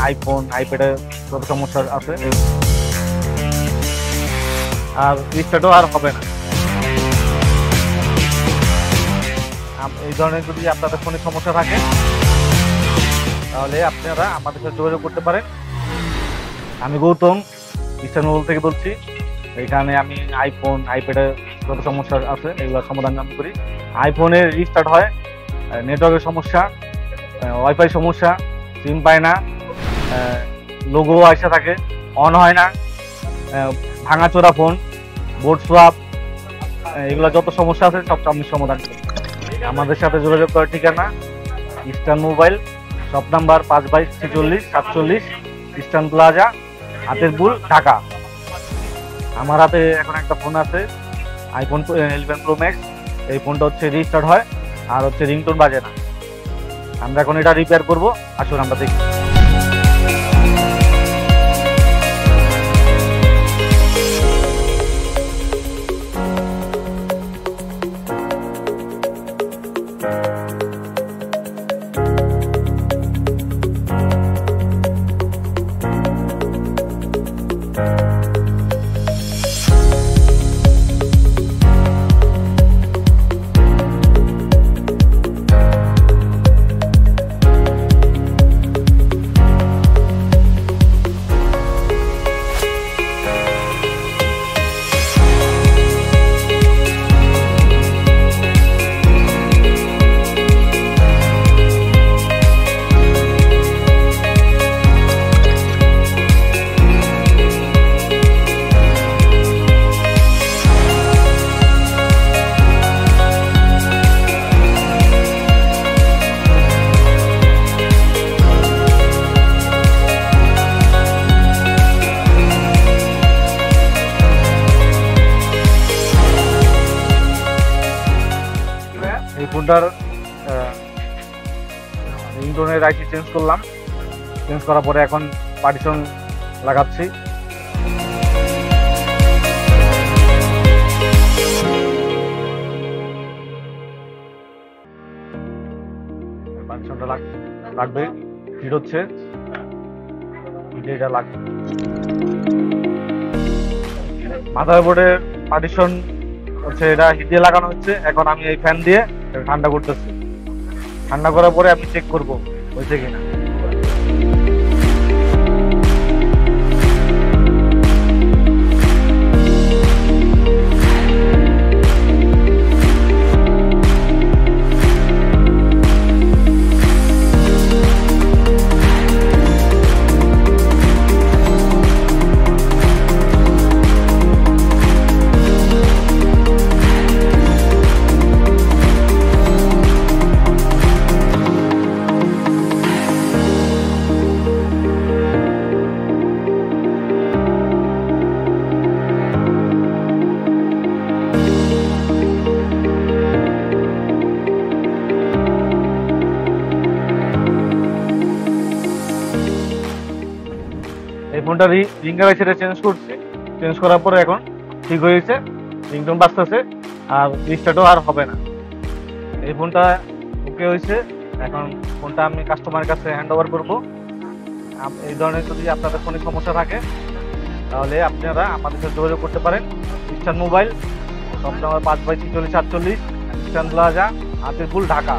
IPhone আইপ্যাডে যত সমস্যা আছে আর রিস্টার্টও আর হবে না। এই ধরনের যদি আপনাদের ফোনে সমস্যা থাকে তাহলে আপনারা আমাদের সাথে যোগাযোগ করতে পারেন। আমি গৌতম ইস্টার্ন মোবাইল থেকে বলছি। এখানে আমি আইফোন আইপ্যাডে যত সমস্যা আছে এগুলোর সমাধান আমি করি। আইফোনের রিস্টার্ট হয়, নেটওয়ার্কের সমস্যা, ওয়াইফাই সমস্যা, সিম পায় না, লোগো আসা থাকে, অন হয় না, ভাঙাচোরা ফোন, বোর্ড সোয়াপ, এগুলো যত সমস্যা আছে সব আমি সমাধান করি। আমাদের সাথে যোগাযোগ করার ঠিকানা eastern mobile, shop number 5/46-47 eastern plaza, Hatirpool, Dhaka. আমার হাতে এখন একটা ফোন আছে আইফোন 11 প্রো ম্যাক্স। এই ফোনটা হচ্ছে রিস্টার্ট হয় আর হচ্ছে রিংটোন বাজে না। আমরা এখন এটা রিপেয়ার করব, আসুন আমরা দেখি। এই ফোনটার রিংটোনের আইসি চেঞ্জ করলাম। চেঞ্জ করার পরে এখন পার্টিশন লাগাচ্ছি। পার্টিশনটা লাগবে, হিট হচ্ছে, এটা লাগবে। মাদারবোর্ডের পার্টিশন হচ্ছে এটা হিট দিয়ে লাগানো হচ্ছে। এখন আমি এই ফ্যান দিয়ে ঠান্ডা করতেছি। ঠান্ডা করার পরে আমি চেক করবো হয়েছে কিনা। এই ফোনটা রিঙ্গার সেটা চেঞ্জ করছি। চেঞ্জ করার পরে এখন ঠিক হয়েছে, রিংটোন বাজতেছে আর রিস্টার্টও আর হবে না। এই ফোনটা ওকে হয়েছে। এখন ফোনটা আমি কাস্টমারের কাছে হ্যান্ড ওভার করবো। এই ধরনের যদি আপনাদের ফোনে সমস্যা থাকে তাহলে আপনারা আমাদের সাথে যোগাযোগ করতে পারেন। Eastern mobile, shop number 5/46-47 eastern plaza, Hatirpool, Dhaka.